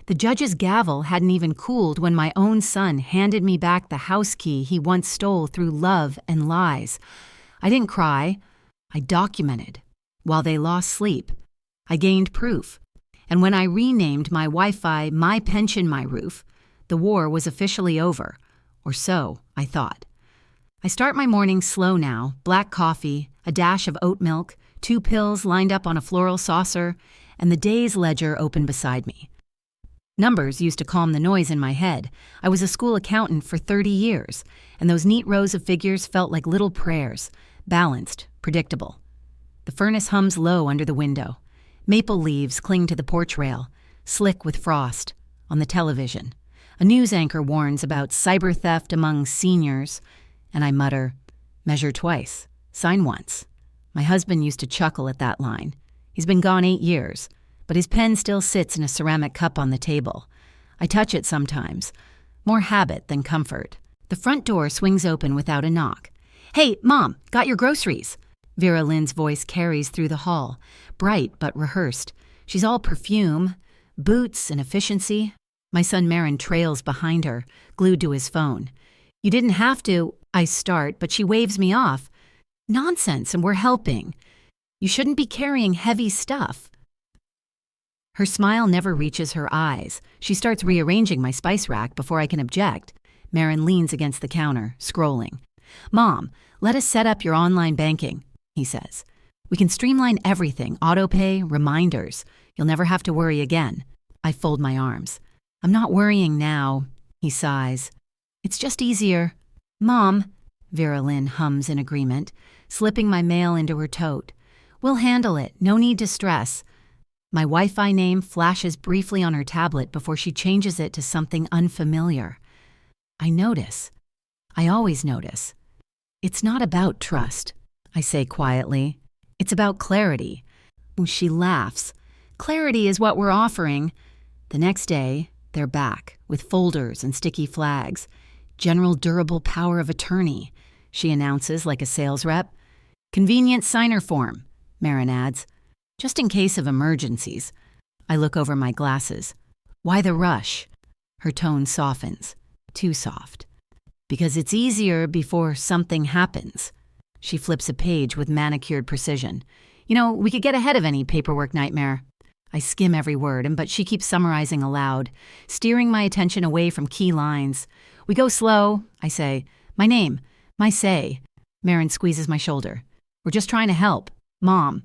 The judge's gavel hadn't even cooled when my own son handed me back the house key he once stole through love and lies. I didn't cry. I documented. While they lost sleep, I gained proof. And when I renamed my Wi-Fi MyPensionMyRoof, the war was officially over. Or so I thought. I start my morning slow now, black coffee, a dash of oat milk, 2 pills lined up on a floral saucer, and the day's ledger open beside me. Numbers used to calm the noise in my head. I was a school accountant for 30 years, and those neat rows of figures felt like little prayers, balanced, predictable. The furnace hums low under the window. Maple leaves cling to the porch rail, slick with frost. On the television, a news anchor warns about cyber theft among seniors, and I mutter, measure twice, sign once. My husband used to chuckle at that line. He's been gone 8 years, but his pen still sits in a ceramic cup on the table. I touch it sometimes, more habit than comfort. The front door swings open without a knock. "Hey, Mom, got your groceries?" Vera Lynn's voice carries through the hall, bright but rehearsed. She's all perfume, boots, and efficiency. My son Marin trails behind her, glued to his phone. "You didn't have to," I start, but she waves me off. "Nonsense, and we're helping. You shouldn't be carrying heavy stuff." Her smile never reaches her eyes. She starts rearranging my spice rack before I can object. Marin leans against the counter, scrolling. "Mom, let us set up your online banking," he says. "We can streamline everything, autopay, reminders. You'll never have to worry again." I fold my arms. "I'm not worrying now," he sighs. "It's just easier." "Mom," Vera Lynn hums in agreement, slipping my mail into her tote. "We'll handle it, no need to stress." My Wi-Fi name flashes briefly on her tablet before she changes it to something unfamiliar. I notice. I always notice. "It's not about trust," I say quietly. "It's about clarity." She laughs. "Clarity is what we're offering." The next day, they're back, with folders and sticky flags. "General durable power of attorney," she announces like a sales rep. "Convenient signer form," Marin adds. "Just in case of emergencies." I look over my glasses. "Why the rush?" Her tone softens. Too soft. "Because it's easier before something happens." She flips a page with manicured precision. "You know, we could get ahead of any paperwork nightmare." I skim every word, but she keeps summarizing aloud, steering my attention away from key lines. "We go slow," I say. "My name, my say." Marin squeezes my shoulder. "We're just trying to help. Mom."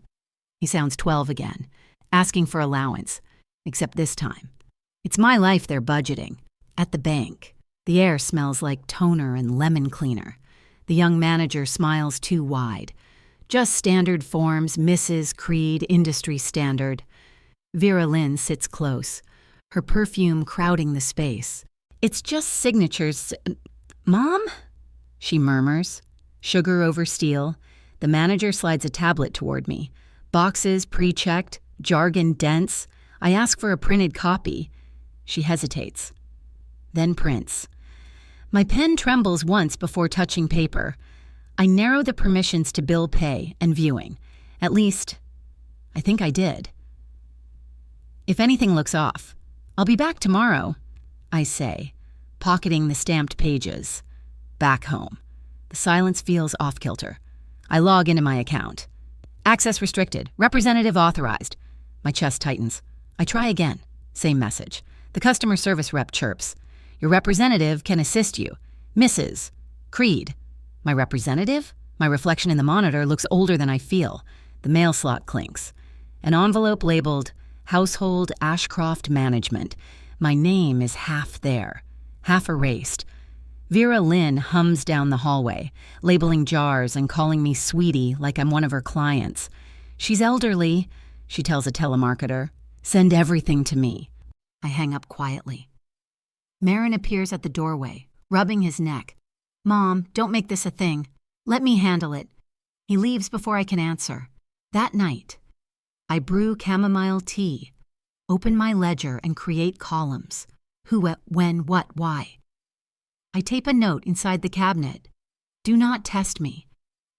He sounds 12 again, asking for allowance. Except this time. It's my life they're budgeting. At the bank. The air smells like toner and lemon cleaner. The young manager smiles too wide. Just standard forms, Mrs., Creed, industry standard. Vera Lynn sits close, her perfume crowding the space. "It's just signatures. Mom?" she murmurs. Sugar over steel. The manager slides a tablet toward me. Boxes pre-checked, jargon dense. I ask for a printed copy. She hesitates. Then prints. My pen trembles once before touching paper. I narrow the permissions to bill pay and viewing. At least, I think I did. "If anything looks off, I'll be back tomorrow," I say, pocketing the stamped pages. Back home. The silence feels off-kilter. I log into my account. "Access restricted. Representative authorized." My chest tightens. I try again. Same message. The customer service rep chirps. "Your representative can assist you. Mrs. Creed." My representative? My reflection in the monitor looks older than I feel. The mail slot clinks. An envelope labeled Household Ashcroft Management. My name is half there, half erased. Vera Lynn hums down the hallway, labeling jars and calling me sweetie like I'm one of her clients. "She's elderly," she tells a telemarketer. "Send everything to me." I hang up quietly. Marin appears at the doorway, rubbing his neck. "Mom, don't make this a thing. Let me handle it." He leaves before I can answer. That night, I brew chamomile tea, open my ledger and create columns. Who, when, what, why. I tape a note inside the cabinet. "Do not test me."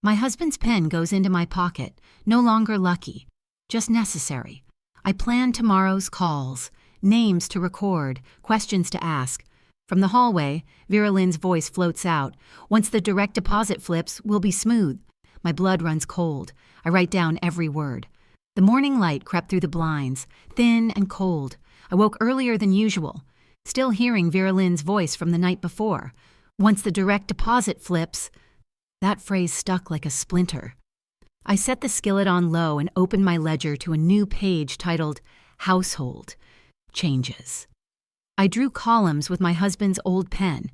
My husband's pen goes into my pocket, no longer lucky, just necessary. I plan tomorrow's calls, names to record, questions to ask. From the hallway, Vera Lynn's voice floats out. Once the direct deposit flips, we'll be smooth. My blood runs cold. I write down every word. The morning light crept through the blinds, thin and cold. I woke earlier than usual, still hearing Vera Lynn's voice from the night before. Once the direct deposit flips, that phrase stuck like a splinter. I set the skillet on low and opened my ledger to a new page titled Household Changes. I drew columns with my husband's old pen.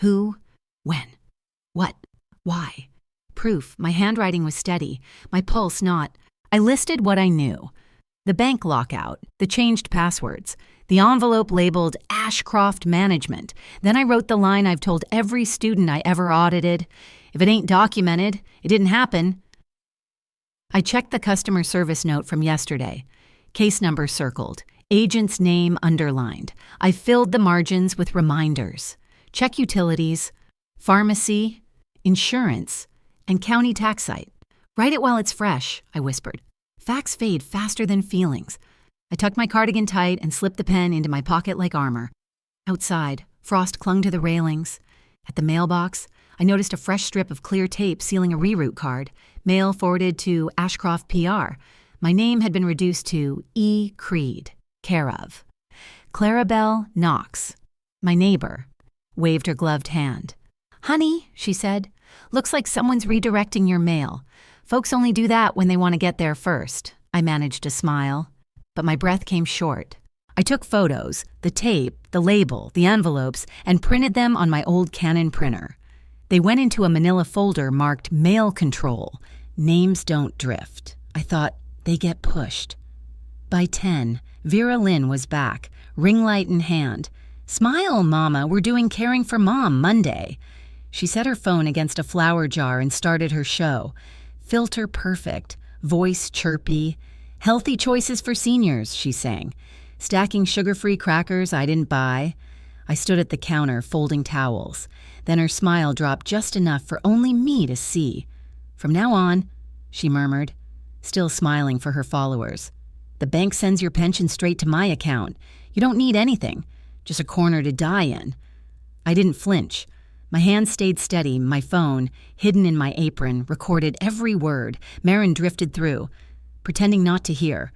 Who, when, what, why. Proof, my handwriting was steady, my pulse not. I listed what I knew. The bank lockout, the changed passwords, the envelope labeled Ashcroft Management. Then I wrote the line I've told every student I ever audited. If it ain't documented, it didn't happen. I checked the customer service note from yesterday. Case number circled. Agent's name underlined. I filled the margins with reminders. Check utilities, pharmacy, insurance, and county tax site. Write it while it's fresh, I whispered. Facts fade faster than feelings. I tucked my cardigan tight and slipped the pen into my pocket like armor. Outside, frost clung to the railings. At the mailbox, I noticed a fresh strip of clear tape sealing a reroute card, mail forwarded to Ashcroft PR. My name had been reduced to E. Creed. Care of. Clarabelle Knox, my neighbor, waved her gloved hand. Honey, she said, looks like someone's redirecting your mail. Folks only do that when they want to get there first. I managed to smile, but my breath came short. I took photos, the tape, the label, the envelopes, and printed them on my old Canon printer. They went into a manila folder marked Mail Control. Names don't drift. I thought, they get pushed. By 10, Vera Lynn was back, ring light in hand. Smile, Mama, we're doing Caring for Mom Monday. She set her phone against a flower jar and started her show. Filter perfect, voice chirpy. Healthy choices for seniors, she sang. Stacking sugar-free crackers I didn't buy. I stood at the counter folding towels. Then her smile dropped just enough for only me to see. From now on, she murmured, still smiling for her followers. The bank sends your pension straight to my account. You don't need anything, just a corner to die in. I didn't flinch. My hand stayed steady, my phone, hidden in my apron, recorded every word. Marin drifted through, pretending not to hear.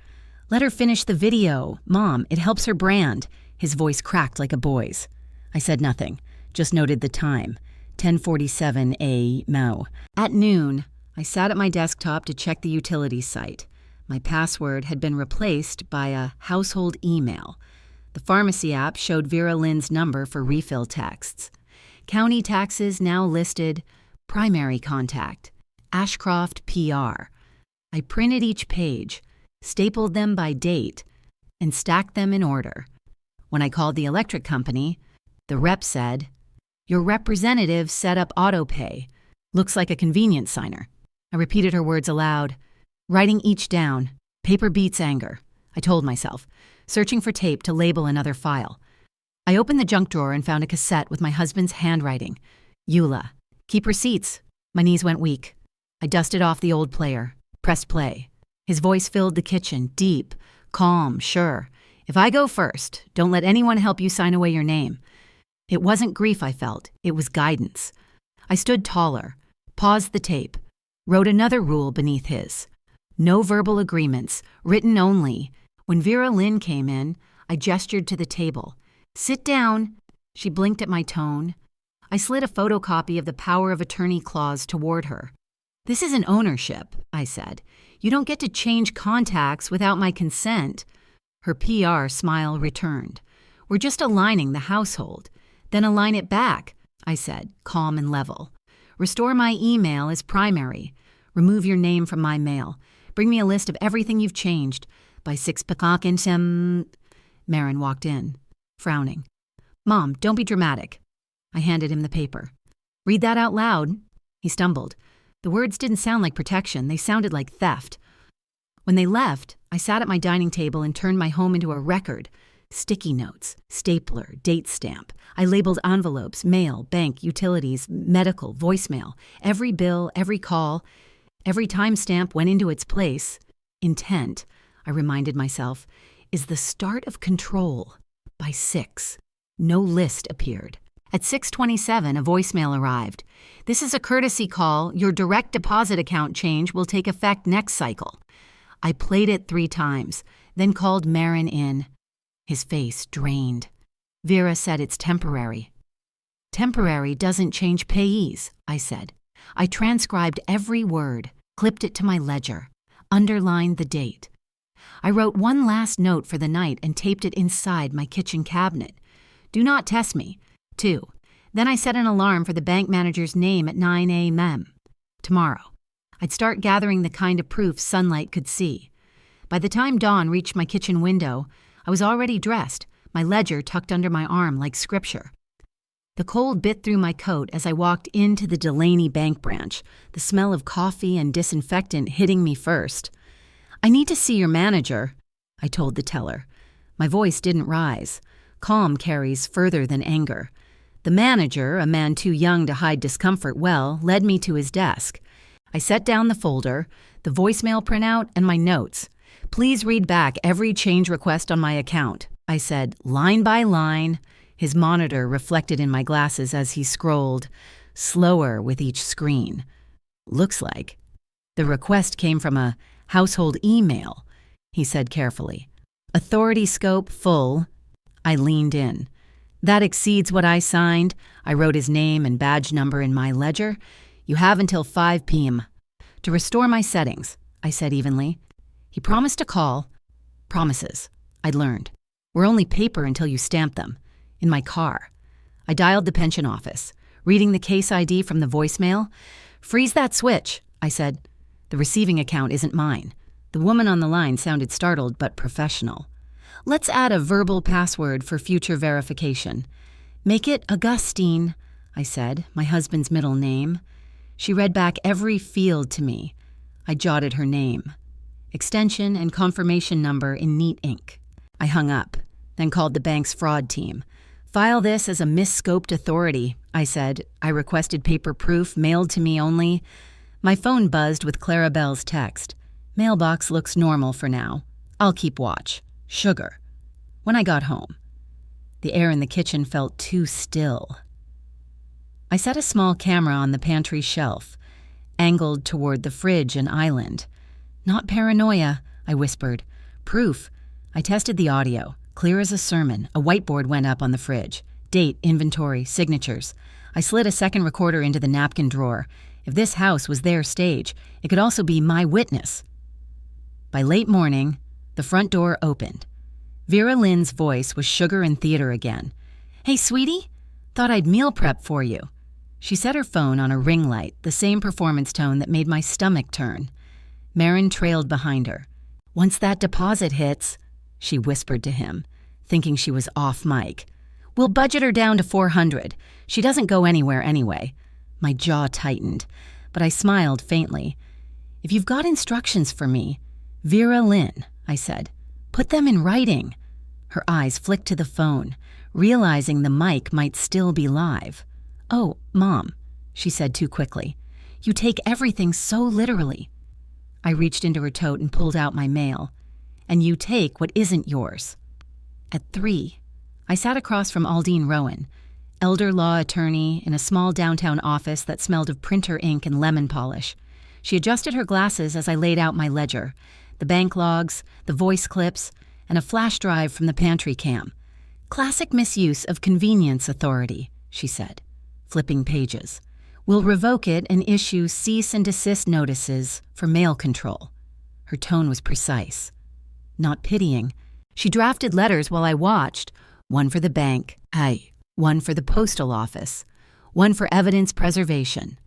Let her finish the video. Mom, it helps her brand. His voice cracked like a boy's. I said nothing, just noted the time. 10:47 a.m. At noon, I sat at my desktop to check the utilities site. My password had been replaced by a household email. The pharmacy app showed Vera Lynn's number for refill texts. County taxes now listed primary contact, Ashcroft PR. I printed each page, stapled them by date, and stacked them in order. When I called the electric company, the rep said, "Your representative set up autopay. Looks like a convenience signer." I repeated her words aloud, writing each down. Paper beats anger, I told myself, searching for tape to label another file. I opened the junk drawer and found a cassette with my husband's handwriting. Eula, keep receipts. My knees went weak. I dusted off the old player, pressed play. His voice filled the kitchen, deep, calm, sure. If I go first, don't let anyone help you sign away your name. It wasn't grief I felt, it was guidance. I stood taller, paused the tape, wrote another rule beneath his. No verbal agreements, written only. When Vera Lynn came in, I gestured to the table. Sit down. She blinked at my tone. I slid a photocopy of the power of attorney clause toward her. This isn't ownership, I said. You don't get to change contacts without my consent. Her PR smile returned. We're just aligning the household. Then align it back, I said, calm and level. Restore my email as primary. Remove your name from my mail. Bring me a list of everything you've changed. By 6 o'clock in some... Marin walked in, frowning. Mom, don't be dramatic. I handed him the paper. Read that out loud. He stumbled. The words didn't sound like protection. They sounded like theft. When they left, I sat at my dining table and turned my home into a record. Sticky notes, stapler, date stamp. I labeled envelopes, mail, bank, utilities, medical, voicemail. Every bill, every call, every timestamp went into its place. Intent, I reminded myself. is the start of control. By 6, no list appeared. At 6:27, a voicemail arrived. This is a courtesy call. Your direct deposit account change will take effect next cycle. I played it 3 times, then called Marin in. His face drained. Vera said it's temporary. Temporary doesn't change payees, I said. I transcribed every word, clipped it to my ledger, underlined the date. I wrote one last note for the night and taped it inside my kitchen cabinet. Do not test me. 2. Then I set an alarm for the bank manager's name at 9 a.m. Tomorrow, I'd start gathering the kind of proof sunlight could see. By the time dawn reached my kitchen window, I was already dressed, my ledger tucked under my arm like scripture. The cold bit through my coat as I walked into the Delaney Bank branch, the smell of coffee and disinfectant hitting me first. I need to see your manager, I told the teller. My voice didn't rise. Calm carries further than anger. The manager, a man too young to hide discomfort well, led me to his desk. I set down the folder, the voicemail printout, and my notes. Please read back every change request on my account, I said, line by line. His monitor reflected in my glasses as he scrolled, slower with each screen. Looks like. The request came from a household email, he said carefully. Authority scope full. I leaned in. That exceeds what I signed. I wrote his name and badge number in my ledger. You have until 5 p.m. to restore my settings, I said evenly. He promised to call. Promises, I'd learned, were only paper until you stamped them. In my car. I dialed the pension office, reading the case ID from the voicemail. Freeze that switch, I said. The receiving account isn't mine. The woman on the line sounded startled but professional. Let's add a verbal password for future verification. Make it Augustine, I said, my husband's middle name. She read back every field to me. I jotted her name, extension and confirmation number in neat ink. I hung up, then called the bank's fraud team. File this as a misscoped authority, I said. I requested paper proof mailed to me only. My phone buzzed with Clarabelle's text. Mailbox looks normal for now. I'll keep watch. Sugar. When I got home, the air in the kitchen felt too still. I set a small camera on the pantry shelf, angled toward the fridge and island. Not paranoia, I whispered. Proof. I tested the audio. Clear as a sermon. A whiteboard went up on the fridge. Date, inventory, signatures. I slid a second recorder into the napkin drawer. If this house was their stage, it could also be my witness. By late morning, the front door opened. Vera Lynn's voice was sugar and theater again. Hey, sweetie? Thought I'd meal prep for you. She set her phone on a ring light, the same performance tone that made my stomach turn. Marin trailed behind her. Once that deposit hits, she whispered to him, thinking she was off mic. We'll budget her down to $400. She doesn't go anywhere anyway. My jaw tightened, but I smiled faintly. If you've got instructions for me, Vera Lynn, I said, put them in writing. Her eyes flicked to the phone, realizing the mic might still be live. Oh, Mom, she said too quickly. You take everything so literally. I reached into her tote and pulled out my mail. And you take what isn't yours. At 3, I sat across from Aldine Rowan, elder law attorney in a small downtown office that smelled of printer ink and lemon polish. She adjusted her glasses as I laid out my ledger, the bank logs, the voice clips, and a flash drive from the pantry cam. Classic misuse of convenience authority, she said, flipping pages. We'll revoke it and issue cease and desist notices for mail control. Her tone was precise. Not pitying. She drafted letters while I watched, one for the bank, one for the postal office, one for evidence preservation.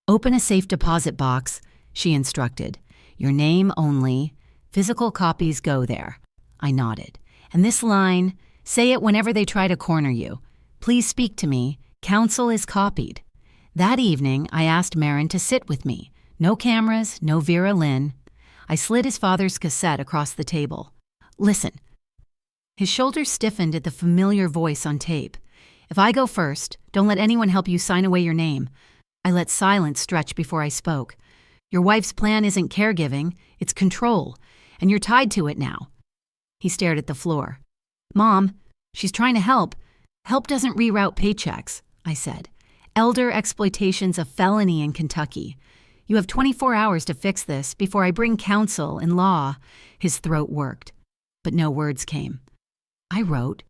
Open a safe deposit box, she instructed. Your name only. Physical copies go there. I nodded. And this line, say it whenever they try to corner you. Please speak to me. Counsel is copied. That evening, I asked Marin to sit with me. No cameras, no Vera Lynn. I slid his father's cassette across the table. Listen. His shoulders stiffened at the familiar voice on tape. If I go first, don't let anyone help you sign away your name. I let silence stretch before I spoke. Your wife's plan isn't caregiving, it's control, and you're tied to it now. He stared at the floor. Mom, she's trying to help. Help doesn't reroute paychecks, I said. Elder exploitation's a felony in Kentucky. You have 24 hours to fix this before I bring counsel and law. His throat worked, but no words came. I wrote,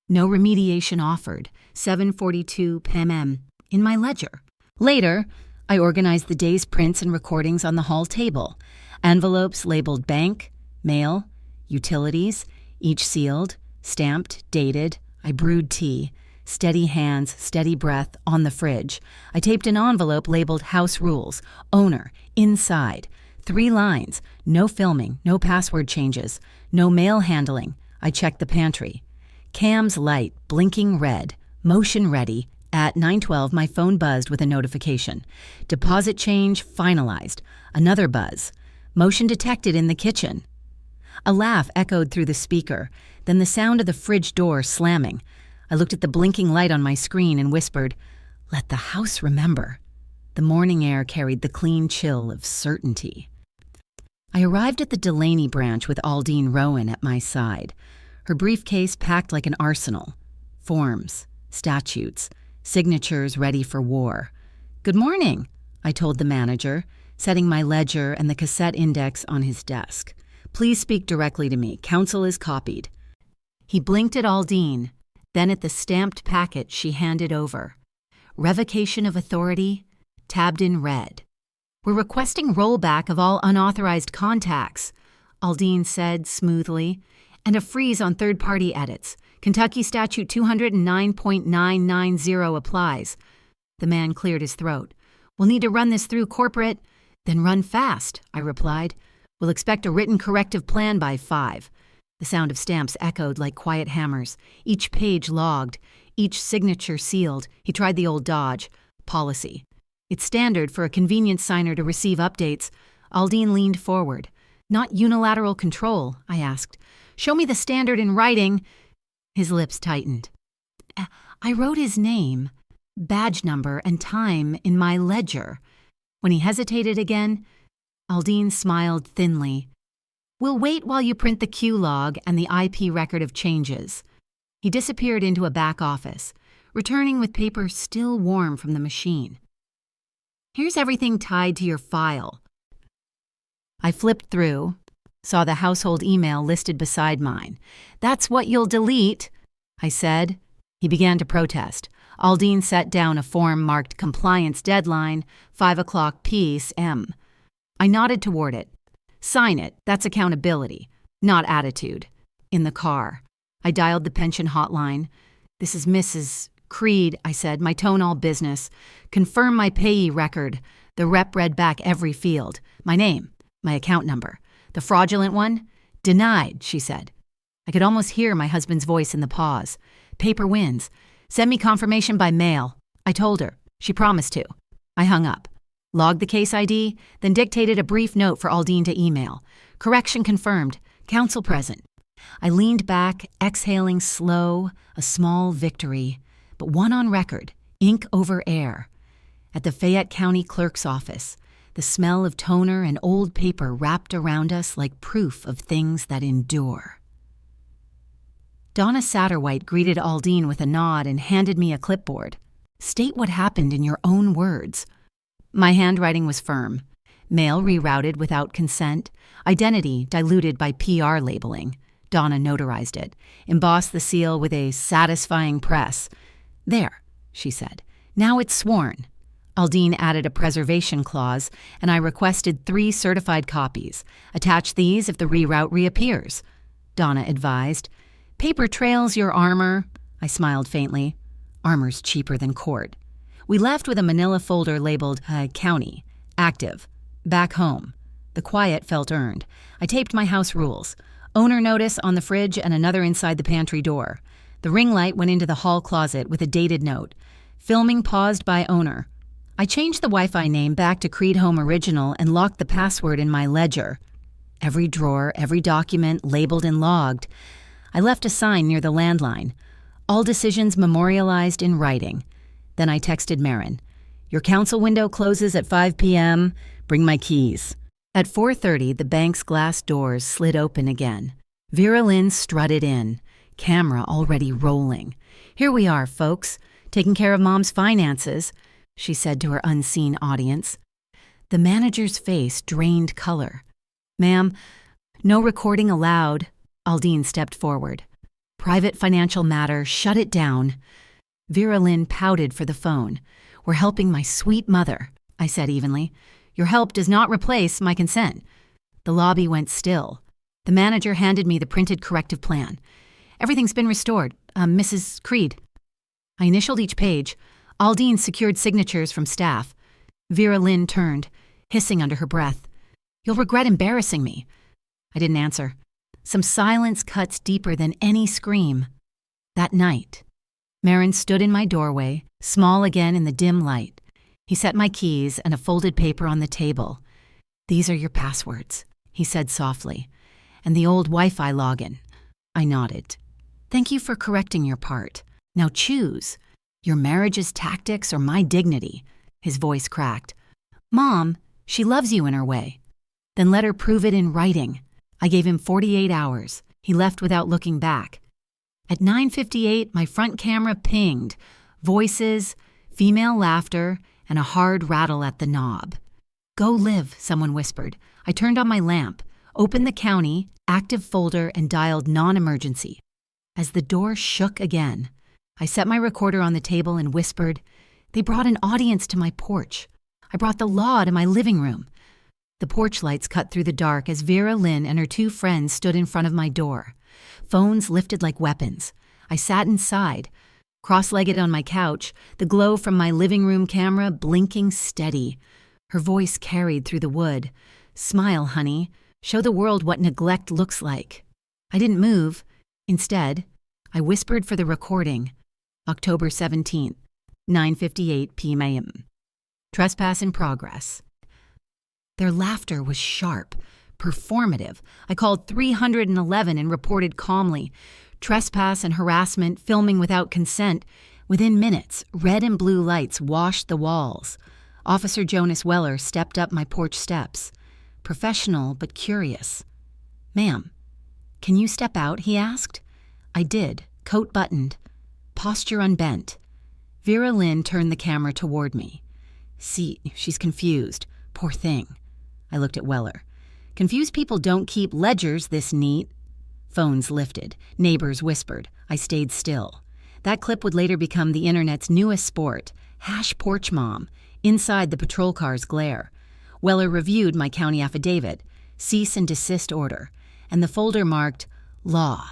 no remediation offered, 7:42 p.m. in my ledger. Later, I organized the day's prints and recordings on the hall table. Envelopes labeled bank, mail, utilities, each sealed, stamped, dated. I brewed tea. Steady hands, steady breath, on the fridge. I taped an envelope labeled House Rules, Owner, Inside. 3 lines, no filming, no password changes, no mail handling. I checked the pantry. Cam's light, blinking red, motion ready. At 9:12, my phone buzzed with a notification. Deposit change finalized. Another buzz. Motion detected in the kitchen. A laugh echoed through the speaker, then the sound of the fridge door slamming. I looked at the blinking light on my screen and whispered, let the house remember. The morning air carried the clean chill of certainty. I arrived at the Delaney branch with Aldine Rowan at my side, her briefcase packed like an arsenal. Forms, statutes, signatures ready for war. Good morning, I told the manager, setting my ledger and the cassette index on his desk. Please speak directly to me. Counsel is copied. He blinked at Aldine, then at the stamped packet she handed over. Revocation of authority, tabbed in red. We're requesting rollback of all unauthorized contacts, Aldine said smoothly, and a freeze on third-party edits. Kentucky Statute 209.990 applies. The man cleared his throat. We'll need to run this through corporate. Then run fast, I replied. We'll expect a written corrective plan by 5. The sound of stamps echoed like quiet hammers, each page logged, each signature sealed. He tried the old dodge. Policy. It's standard for a convenience signer to receive updates. Aldine leaned forward. Not unilateral control, I asked. Show me the standard in writing. His lips tightened. I wrote his name, badge number, and time in my ledger. When he hesitated again, Aldine smiled thinly. We'll wait while you print the Q log and the IP record of changes. He disappeared into a back office, returning with paper still warm from the machine. Here's everything tied to your file. I flipped through, saw the household email listed beside mine. That's what you'll delete, I said. He began to protest. Aldine set down a form marked compliance deadline, 5:00 p.m. I nodded toward it. Sign it, that's accountability, not attitude. In the car. I dialed the pension hotline. This is Mrs. Creed, I said, my tone all business. Confirm my payee record. The rep read back every field. My name, my account number. The fraudulent one? Denied, she said. I could almost hear my husband's voice in the pause. Paper wins. Send me confirmation by mail. I told her. She promised to. I hung up. Logged the case ID, then dictated a brief note for Aldine to email. Correction confirmed. Counsel present. I leaned back, exhaling slow, a small victory, but one on record, ink over air. At the Fayette County Clerk's office, the smell of toner and old paper wrapped around us like proof of things that endure. Donna Satterwhite greeted Aldine with a nod and handed me a clipboard. State what happened in your own words. My handwriting was firm. Mail rerouted without consent. Identity diluted by PR labeling. Donna notarized it, embossed the seal with a satisfying press. There, she said. Now it's sworn. Aldine added a preservation clause, and I requested 3 certified copies. Attach these if the reroute reappears. Donna advised. Paper trails your armor. I smiled faintly. Armor's cheaper than court. We left with a manila folder labeled County, Active, Back Home. The quiet felt earned. I taped my house rules. Owner notice on the fridge and another inside the pantry door. The ring light went into the hall closet with a dated note. Filming paused by owner. I changed the Wi-Fi name back to Creed Home Original and locked the password in my ledger. Every drawer, every document labeled and logged. I left a sign near the landline. All decisions memorialized in writing. Then I texted Marin. Your counsel window closes at 5 p.m. Bring my keys. At 4:30, the bank's glass doors slid open again. Vera Lynn strutted in, camera already rolling. "Here we are, folks, taking care of Mom's finances," she said to her unseen audience. The manager's face drained color. "Ma'am, no recording allowed." Aldine stepped forward. "Private financial matter, shut it down." Vera Lynn pouted for the phone. "We're helping my sweet mother," I said evenly. "Your help does not replace my consent." The lobby went still. The manager handed me the printed corrective plan. "Everything's been restored, Mrs. Creed." I initialed each page. Aldine secured signatures from staff. Vera Lynn turned, hissing under her breath. "You'll regret embarrassing me." I didn't answer. Some silence cuts deeper than any scream. That night, Marin stood in my doorway, small again in the dim light. He set my keys and a folded paper on the table. "These are your passwords," he said softly, "and the old Wi-Fi login." I nodded. "Thank you for correcting your part. Now choose. Your marriage's tactics or my dignity." His voice cracked. "Mom, she loves you in her way." "Then let her prove it in writing." I gave him 48 hours. He left without looking back. At 9:58, my front camera pinged. Voices, female laughter, and a hard rattle at the knob. "Go live," someone whispered. I turned on my lamp, opened the county, active folder, and dialed non-emergency. As the door shook again, I set my recorder on the table and whispered, "They brought an audience to my porch. I brought the law to my living room." The porch lights cut through the dark as Vera Lynn and her two friends stood in front of my door. Phones lifted like weapons. I sat inside, cross-legged on my couch, the glow from my living room camera blinking steady. Her voice carried through the wood. "Smile, honey. Show the world what neglect looks like." I didn't move. Instead, I whispered for the recording. October 17th, 9:58 p.m. Trespass in progress. Their laughter was sharp, performative. I called 311 and reported calmly. Trespass and harassment, filming without consent. Within minutes, red and blue lights washed the walls. Officer Jonas Weller stepped up my porch steps. Professional but curious. "Ma'am, can you step out?" he asked. I did, coat buttoned, posture unbent. Vera Lynn turned the camera toward me. "See, she's confused. Poor thing." I looked at Weller. "Confused people don't keep ledgers this neat." Phones lifted. Neighbors whispered. I stayed still. That clip would later become the internet's newest sport, #PorchMom, inside the patrol car's glare. Weller reviewed my county affidavit, cease and desist order, and the folder marked, "Law,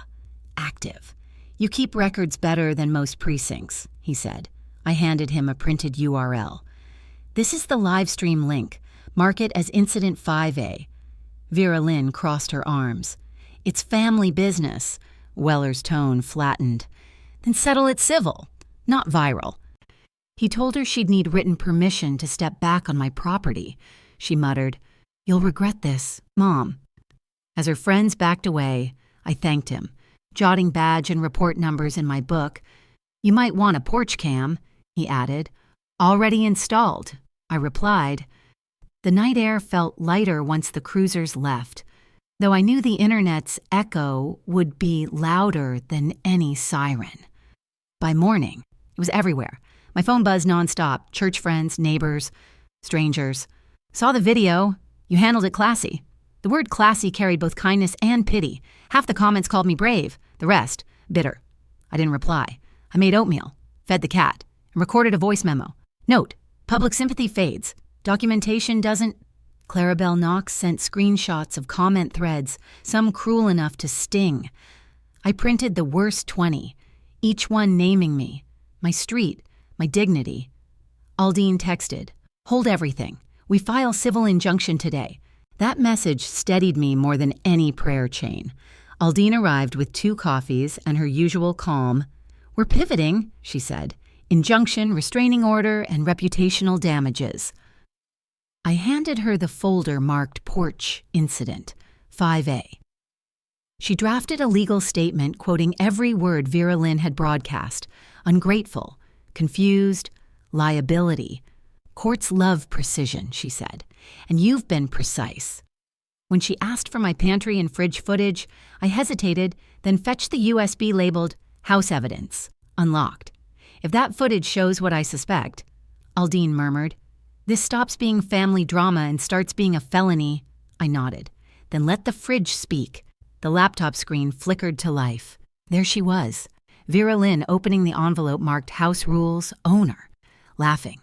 active. You keep records better than most precincts," he said. I handed him a printed URL. "This is the live stream link. Mark it as Incident 5A. Vera Lynn crossed her arms. "It's family business." Weller's tone flattened. "Then settle it civil, not viral." He told her she'd need written permission to step back on my property. She muttered, "You'll regret this, Mom." As her friends backed away, I thanked him, jotting badge and report numbers in my book. "You might want a porch cam," he added. "Already installed," I replied. The night air felt lighter once the cruisers left, though I knew the internet's echo would be louder than any siren. By morning, it was everywhere. My phone buzzed nonstop, church friends, neighbors, strangers. "Saw the video. You handled it classy." The word classy carried both kindness and pity. Half the comments called me brave, the rest, bitter. I didn't reply. I made oatmeal, fed the cat, and recorded a voice memo. Note, public sympathy fades. Documentation doesn't. Clarabelle Knox sent screenshots of comment threads, some cruel enough to sting. I printed the worst 20, each one naming me, my street, my dignity. Aldine texted, "Hold everything. We file civil injunction today." That message steadied me more than any prayer chain. Aldine arrived with 2 coffees and her usual calm. "We're pivoting," she said. "Injunction, restraining order, and reputational damages." I handed her the folder marked Porch Incident, 5A. She drafted a legal statement quoting every word Vera Lynn had broadcast. Ungrateful, confused, liability. "Courts love precision," she said, "and you've been precise." When she asked for my pantry and fridge footage, I hesitated, then fetched the USB labeled House Evidence, unlocked. If that footage shows what I suspect, Aldine murmured. This stops being family drama and starts being a felony. I nodded. Then let the fridge speak. The laptop screen flickered to life. There she was, Vera Lynn opening the envelope marked House Rules, Owner, laughing.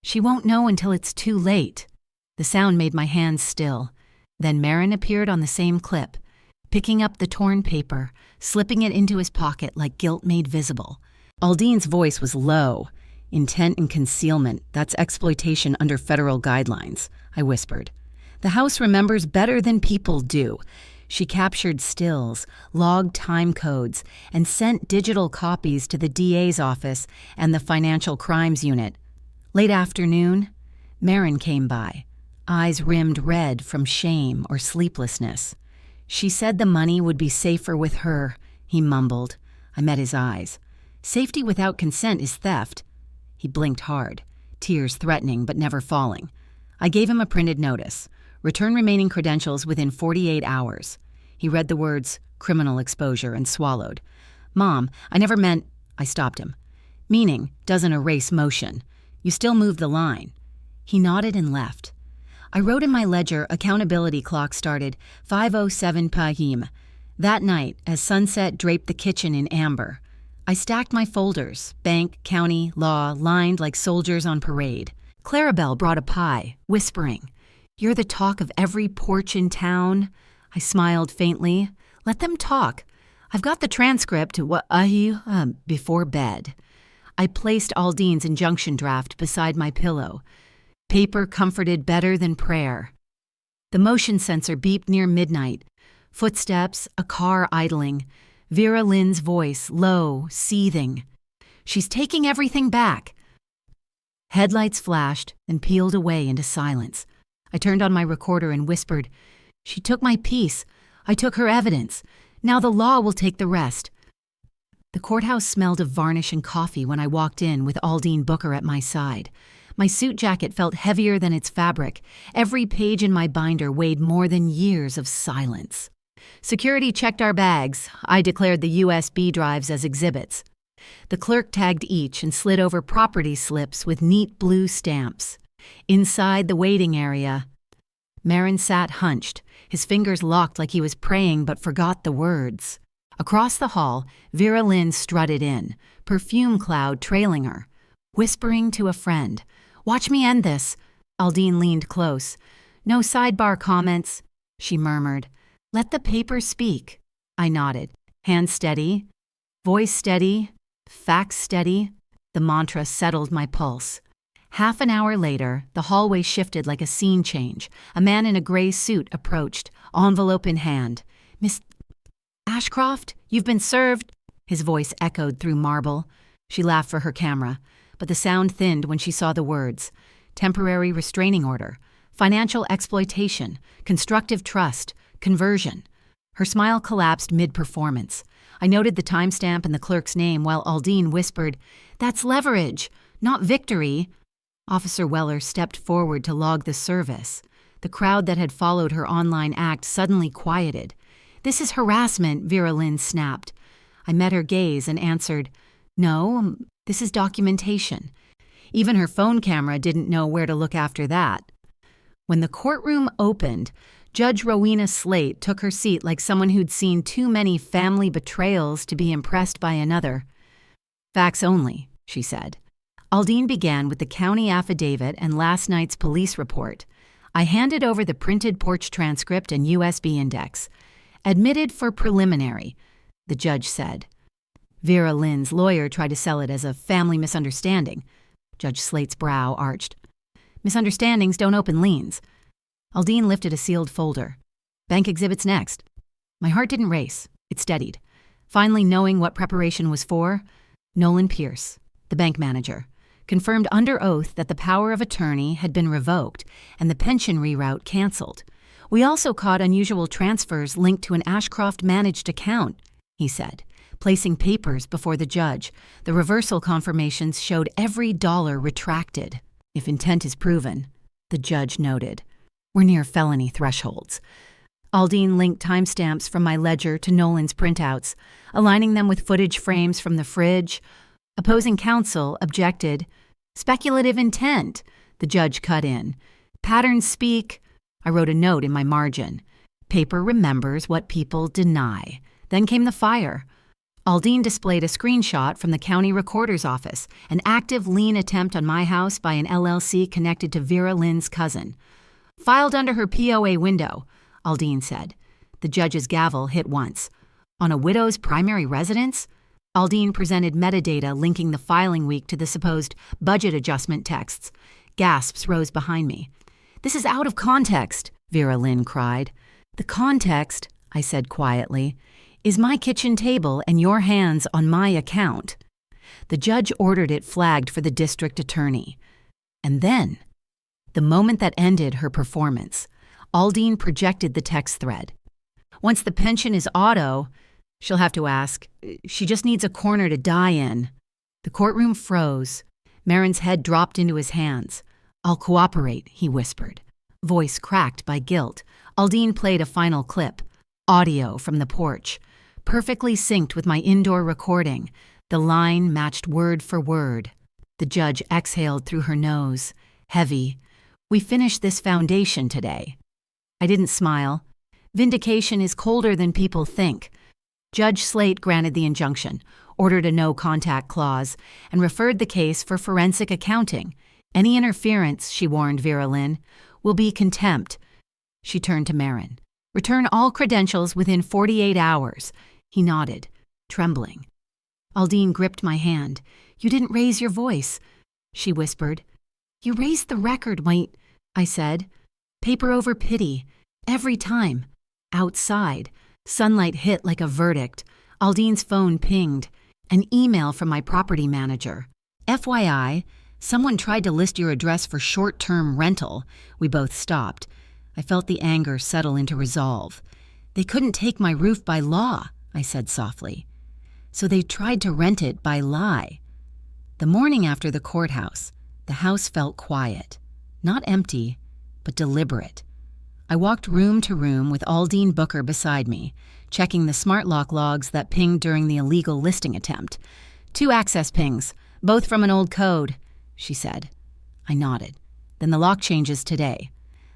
She won't know until it's too late. The sound made my hands still. Then Marin appeared on the same clip, picking up the torn paper, slipping it into his pocket like guilt made visible. Aldine's voice was low. Intent and concealment, that's exploitation under federal guidelines, I whispered. The House remembers better than people do. She captured stills, logged time codes, and sent digital copies to the DA's office and the Financial Crimes Unit. Late afternoon, Marin came by, eyes rimmed red from shame or sleeplessness. She said the money would be safer with her, he mumbled. I met his eyes. Safety without consent is theft. He blinked hard, tears threatening but never falling. I gave him a printed notice. Return remaining credentials within 48 hours. He read the words, criminal exposure, and swallowed. Mom, I never meant... I stopped him. Meaning doesn't erase motion. You still moved the line. He nodded and left. I wrote in my ledger accountability clock started 5:07 p.m. That night, as sunset draped the kitchen in amber, I stacked my folders, bank, county, law, lined like soldiers on parade. Clarabelle brought a pie, whispering, "You're the talk of every porch in town." I smiled faintly. Let them talk. I've got the transcript before bed. I placed Aldine's injunction draft beside my pillow. Paper comforted better than prayer. The motion sensor beeped near midnight. Footsteps, a car idling. Vera Lynn's voice, low, seething. She's taking everything back. Headlights flashed and peeled away into silence. I turned on my recorder and whispered, "She took my piece. I took her evidence. Now the law will take the rest." The courthouse smelled of varnish and coffee when I walked in with Aldine Booker at my side. My suit jacket felt heavier than its fabric. Every page in my binder weighed more than years of silence. Security checked our bags. I declared the USB drives as exhibits. The clerk tagged each and slid over property slips with neat blue stamps. Inside the waiting area, Marin sat hunched, his fingers locked like he was praying but forgot the words. Across the hall, Vera Lynn strutted in, perfume cloud trailing her, whispering to a friend, "Watch me end this." Aldine leaned close. "No sidebar comments," she murmured. "Let the paper speak." I nodded. Hand steady, voice steady, facts steady. The mantra settled my pulse. Half an hour later, the hallway shifted like a scene change. A man in a gray suit approached, envelope in hand. "Miss Ashcroft, you've been served." His voice echoed through marble. She laughed for her camera, but the sound thinned when she saw the words. Temporary restraining order, financial exploitation, constructive trust, conversion. Her smile collapsed mid-performance. I noted the timestamp and the clerk's name while Aldine whispered, "That's leverage, not victory." Officer Weller stepped forward to log the service. The crowd that had followed her online act suddenly quieted. "This is harassment," Vera Lynn snapped. I met her gaze and answered, "No, this is documentation." Even her phone camera didn't know where to look after that. When the courtroom opened, Judge Rowena Slate took her seat like someone who'd seen too many family betrayals to be impressed by another. "Facts only," she said. Aldine began with the county affidavit and last night's police report. I handed over the printed porch transcript and USB index. "Admitted for preliminary," the judge said. Vera Lynn's lawyer tried to sell it as a family misunderstanding. Judge Slate's brow arched. "Misunderstandings don't open liens." Aldine lifted a sealed folder. "Bank exhibits next." My heart didn't race. It steadied. Finally knowing what preparation was for, Nolan Pierce, the bank manager, confirmed under oath that the power of attorney had been revoked and the pension reroute canceled. "We also caught unusual transfers linked to an Ashcroft-managed account," he said, placing papers before the judge. The reversal confirmations showed every dollar retracted. "If intent is proven," the judge noted. We're near felony thresholds. Aldine linked timestamps from my ledger to Nolan's printouts, aligning them with footage frames from the fridge. Opposing counsel objected. Speculative intent, the judge cut in. Patterns speak. I wrote a note in my margin. Paper remembers what people deny. Then came the fire. Aldine displayed a screenshot from the county recorder's office, an active lien attempt on my house by an LLC connected to Vera Lynn's cousin. Filed under her POA window, Aldine said. The judge's gavel hit once. On a widow's primary residence? Aldine presented metadata linking the filing week to the supposed budget adjustment texts. Gasps rose behind me. This is out of context, Vera Lynn cried. The context, I said quietly, is my kitchen table and your hands on my account. The judge ordered it flagged for the district attorney. And then, the moment that ended her performance, Aldine projected the text thread. Once the pension is auto, she'll have to ask, she just needs a corner to die in. The courtroom froze. Marin's head dropped into his hands. I'll cooperate, he whispered. Voice cracked by guilt. Aldine played a final clip. Audio from the porch. Perfectly synced with my indoor recording. The line matched word for word. The judge exhaled through her nose. Heavy. We finished this foundation today. I didn't smile. Vindication is colder than people think. Judge Slate granted the injunction, ordered a no-contact clause, and referred the case for forensic accounting. Any interference, she warned Vera Lynn, will be contempt. She turned to Marin. Return all credentials within 48 hours. He nodded, trembling. Aldine gripped my hand. You didn't raise your voice, she whispered. You raised the record, I said. Paper over pity. Every time. Outside. Sunlight hit like a verdict. Aldine's phone pinged. An email from my property manager. FYI, someone tried to list your address for short-term rental. We both stopped. I felt the anger settle into resolve. They couldn't take my roof by law, I said softly. So they tried to rent it by lie. The morning after the courthouse, the house felt quiet. Not empty, but deliberate. I walked room to room with Aldine Booker beside me, checking the smart lock logs that pinged during the illegal listing attempt. 2 access pings, both from an old code, she said. I nodded. Then the lock changes today.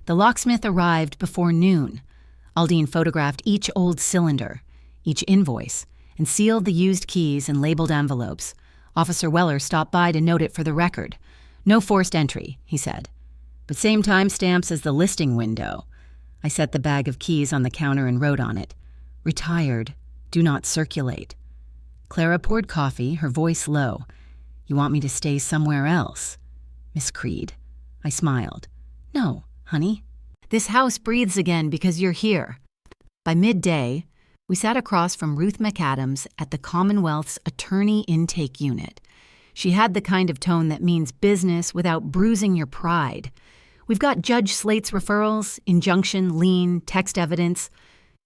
The locksmith arrived before noon. Aldine photographed each old cylinder, each invoice, and sealed the used keys in labeled envelopes. Officer Weller stopped by to note it for the record. No forced entry, he said. But same timestamps as the listing window. I set the bag of keys on the counter and wrote on it. Retired. Do not circulate. Clara poured coffee, her voice low. You want me to stay somewhere else? Miss Creed. I smiled. No, honey. This house breathes again because you're here. By midday, we sat across from Ruth McAdams at the Commonwealth's Attorney Intake Unit. She had the kind of tone that means business without bruising your pride. We've got Judge Slate's referrals, injunction, lien, text evidence,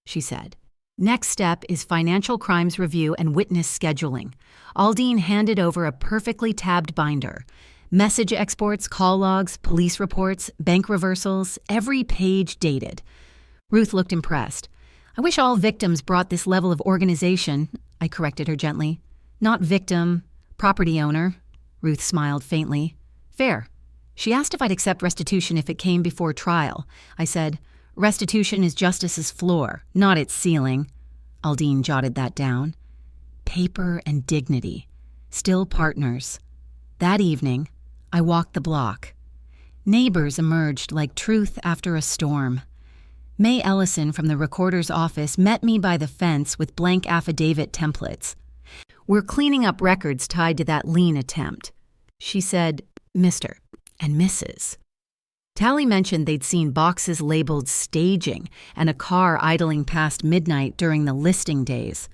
she said. Next step is financial crimes review and witness scheduling. Aldine handed over a perfectly tabbed binder. Message exports, call logs, police reports, bank reversals, every page dated. Ruth looked impressed. I wish all victims brought this level of organization, I corrected her gently. Not victim, property owner. Ruth smiled faintly. Fair. She asked if I'd accept restitution if it came before trial. I said, restitution is justice's floor, not its ceiling. Aldine jotted that down. Paper and dignity. Still partners. That evening, I walked the block. Neighbors emerged like truth after a storm. May Ellison from the recorder's office met me by the fence with blank affidavit templates. We're cleaning up records tied to that lien attempt. She said, Mr. and Mrs. Tally mentioned they'd seen boxes labeled staging and a car idling past midnight during the listing days.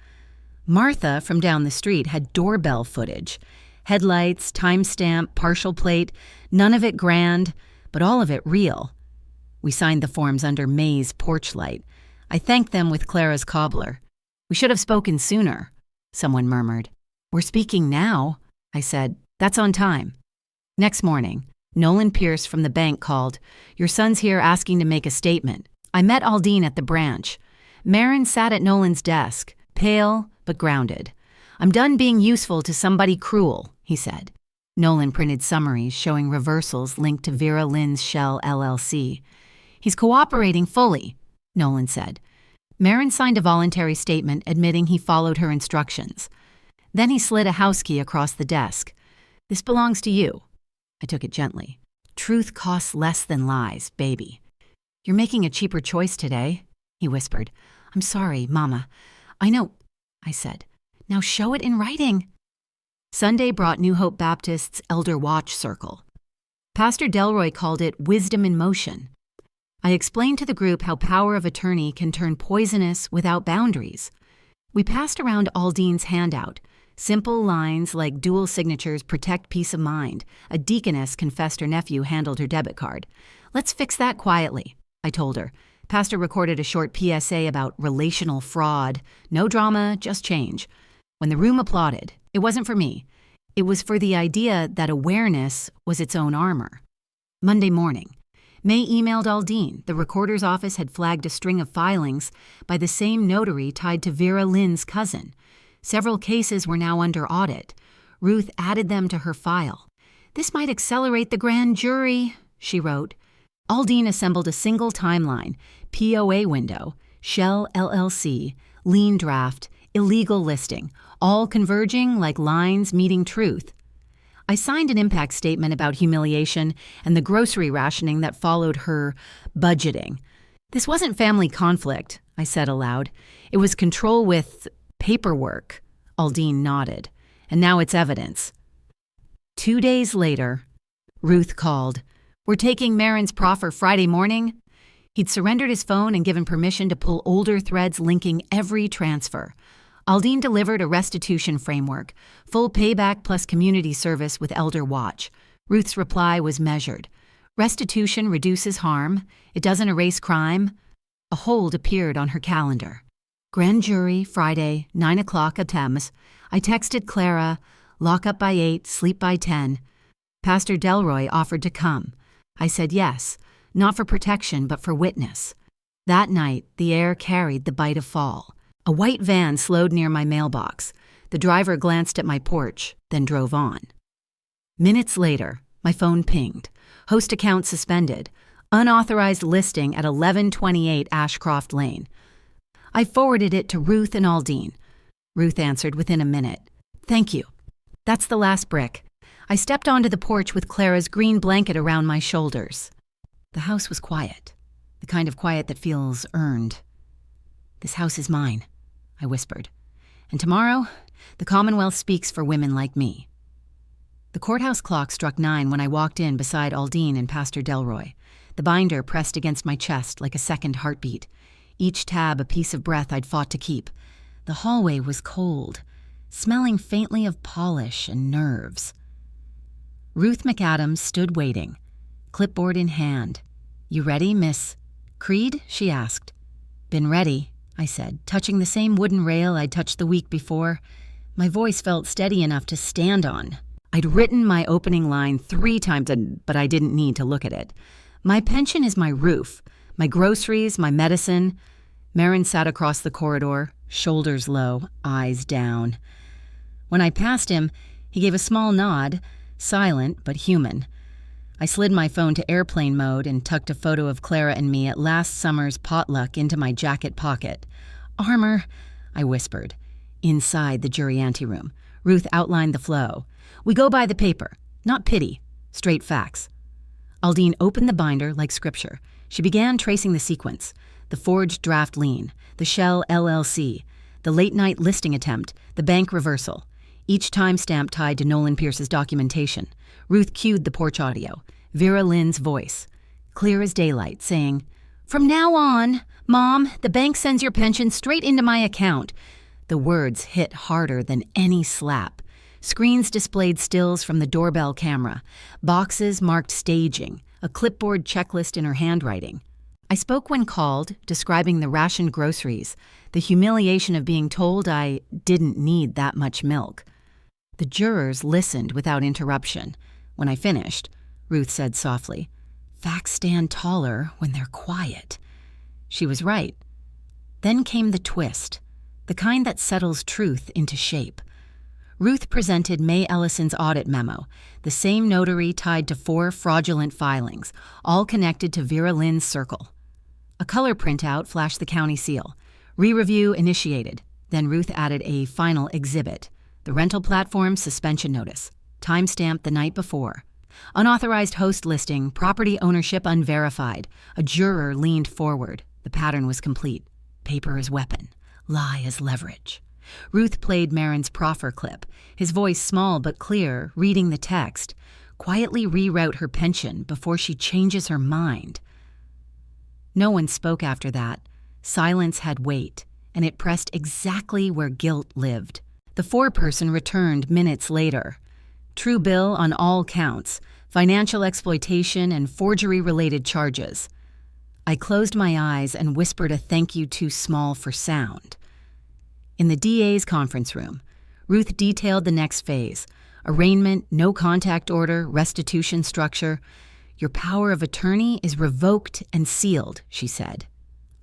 Martha from down the street had doorbell footage. Headlights, timestamp, partial plate, none of it grand, but all of it real. We signed the forms under May's porch light. I thanked them with Clara's cobbler. We should have spoken sooner, someone murmured. We're speaking now, I said. That's on time. Next morning, Nolan Pierce from the bank called. "Your son's here asking to make a statement." I met Aldine at the branch. Marin sat at Nolan's desk, pale but grounded. "I'm done being useful to somebody cruel," he said. Nolan printed summaries showing reversals linked to Vera Lynn's Shell LLC. "He's cooperating fully," Nolan said. Marin signed a voluntary statement admitting he followed her instructions. Then he slid a house key across the desk. "This belongs to you." I took it gently. "Truth costs less than lies, baby." "You're making a cheaper choice today," he whispered. "I'm sorry, Mama." "I know," I said. "Now show it in writing." Sunday brought New Hope Baptist's Elder Watch Circle. Pastor Delroy called it wisdom in motion. I explained to the group how power of attorney can turn poisonous without boundaries. We passed around Aldine's handout. Simple lines like dual signatures protect peace of mind. A deaconess confessed her nephew handled her debit card. "Let's fix that quietly," I told her. Pastor recorded a short PSA about relational fraud. No drama, just change. When the room applauded, it wasn't for me. It was for the idea that awareness was its own armor. Monday morning, May emailed Aldine. The recorder's office had flagged a string of filings by the same notary tied to Vera Lynn's cousin. Several cases were now under audit. Ruth added them to her file. "This might accelerate the grand jury," she wrote. Aldine assembled a single timeline, POA window, Shell LLC, lien draft, illegal listing, all converging like lines meeting truth. I signed an impact statement about humiliation and the grocery rationing that followed her budgeting. "This wasn't family conflict," I said aloud. "It was control with paperwork." Aldine nodded. "And now it's evidence." 2 days later, Ruth called. "We're taking Marin's proffer Friday morning." He'd surrendered his phone and given permission to pull older threads linking every transfer. Aldine delivered a restitution framework, full payback plus community service with Elder Watch. Ruth's reply was measured. Restitution reduces harm. It doesn't erase crime. A hold appeared on her calendar. Grand jury, Friday, 9 o'clock at Thames. I texted Clara, lock up by 8, sleep by 10. Pastor Delroy offered to come. I said yes, not for protection, but for witness. That night, the air carried the bite of fall. A white van slowed near my mailbox. The driver glanced at my porch, then drove on. Minutes later, my phone pinged. Host account suspended. Unauthorized listing at 1128 Ashcroft Lane. I forwarded it to Ruth and Aldine. Ruth answered within a minute. "Thank you. That's the last brick." I stepped onto the porch with Clara's green blanket around my shoulders. The house was quiet, the kind of quiet that feels earned. "This house is mine," I whispered. "And tomorrow, the Commonwealth speaks for women like me." The courthouse clock struck 9 when I walked in beside Aldine and Pastor Delroy. The binder pressed against my chest like a second heartbeat. Each tab a piece of breath I'd fought to keep. The hallway was cold, smelling faintly of polish and nerves. Ruth McAdams stood waiting, clipboard in hand. "You ready, Miss Creed?" she asked. "Been ready," I said, touching the same wooden rail I'd touched the week before. My voice felt steady enough to stand on. I'd written my opening line 3 times, but I didn't need to look at it. "My pension is my roof, my groceries, my medicine." Marin sat across the corridor, shoulders low, eyes down. When I passed him, he gave a small nod, silent but human. I slid my phone to airplane mode and tucked a photo of Clara and me at last summer's potluck into my jacket pocket. "Armor," I whispered. Inside the jury anteroom, Ruth outlined the flow. "We go by the paper, not pity, straight facts." Aldine opened the binder like scripture. She began tracing the sequence. The forged draft lien, the Shell LLC, the late-night listing attempt, the bank reversal. Each timestamp tied to Nolan Pierce's documentation. Ruth cued the porch audio. Vera Lynn's voice, clear as daylight, saying, "From now on, Mom, the bank sends your pension straight into my account." The words hit harder than any slap. Screens displayed stills from the doorbell camera. Boxes marked staging, a clipboard checklist in her handwriting. I spoke when called, describing the rationed groceries, the humiliation of being told I didn't need that much milk. The jurors listened without interruption. When I finished, Ruth said softly. Facts stand taller when they're quiet. She was right. Then came the twist, the kind that settles truth into shape. Ruth presented May Ellison's audit memo, the same notary tied to 4 fraudulent filings, all connected to Vera Lynn's circle. A color printout flashed the county seal. Re-review initiated. Then Ruth added a final exhibit, the rental platform suspension notice, timestamped the night before. Unauthorized host listing, property ownership unverified. A juror leaned forward. The pattern was complete. Paper as weapon, lie as leverage. Ruth played Marin's proffer clip, his voice small but clear, reading the text. Quietly reroute her pension before she changes her mind. No one spoke after that. Silence had weight, and it pressed exactly where guilt lived. The foreperson returned minutes later. True bill on all counts, financial exploitation and forgery-related charges. I closed my eyes and whispered a thank you too small for sound. In the DA's conference room, Ruth detailed the next phase. Arraignment, no contact order, restitution structure. Your power of attorney is revoked and sealed, she said.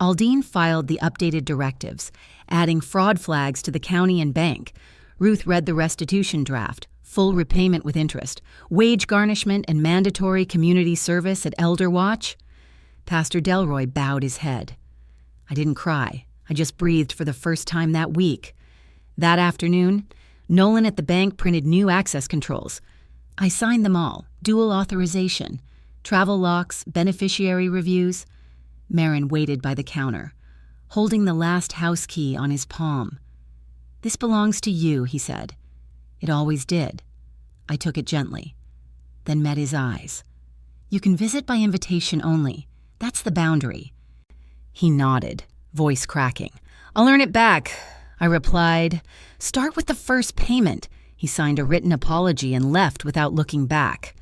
Aldine filed the updated directives, adding fraud flags to the county and bank. Ruth read the restitution draft, full repayment with interest, wage garnishment and mandatory community service at Elder Watch. Pastor Delroy bowed his head. I didn't cry. I just breathed for the first time that week. That afternoon, Nolan at the bank printed new access controls. I signed them all, dual authorization, travel locks, beneficiary reviews. Marin waited by the counter, holding the last house key on his palm. This belongs to you, he said. It always did. I took it gently, then met his eyes. You can visit by invitation only. That's the boundary. He nodded, voice cracking. I'll earn it back, I replied. Start with the first payment. He signed a written apology and left without looking back.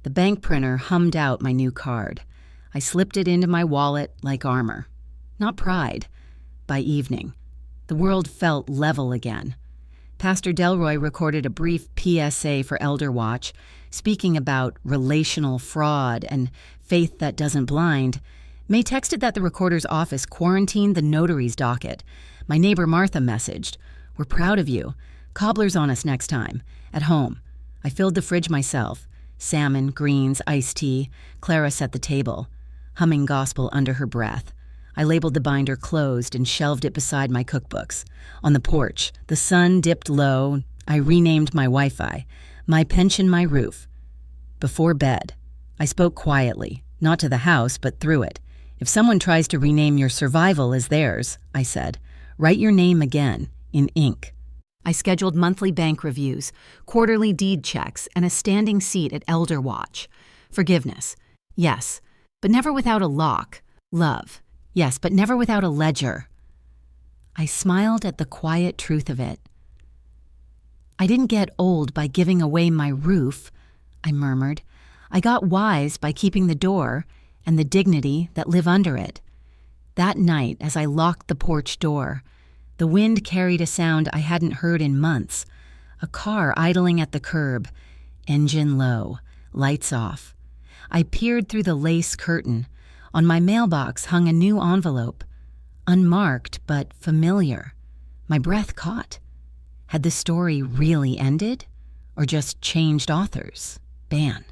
The bank printer hummed out my new card. I slipped it into my wallet like armor. Not pride. By evening, the world felt level again. Pastor Delroy recorded a brief PSA for Elder Watch, speaking about relational fraud and faith that doesn't blind. May texted that the recorder's office quarantined the notary's docket. My neighbor Martha messaged, We're proud of you. Cobbler's on us next time. At home. I filled the fridge myself. Salmon, greens, iced tea. Clara set the table, humming gospel under her breath. I labeled the binder closed and shelved it beside my cookbooks. On the porch, the sun dipped low. I renamed my Wi-Fi, MyPensionMyRoof. Before bed, I spoke quietly, not to the house, but through it. If someone tries to rename your survival as theirs, I said, write your name again, in ink. I scheduled monthly bank reviews, quarterly deed checks, and a standing seat at Elder Watch. Forgiveness, yes, but never without a lock. Love, yes, but never without a ledger. I smiled at the quiet truth of it. I didn't get old by giving away my roof, I murmured. I got wise by keeping the door and the dignity that live under it. That night, as I locked the porch door, the wind carried a sound I hadn't heard in months. A car idling at the curb, engine low, lights off. I peered through the lace curtain. On my mailbox hung a new envelope, unmarked but familiar. My breath caught. Had the story really ended, or just changed authors? Ban.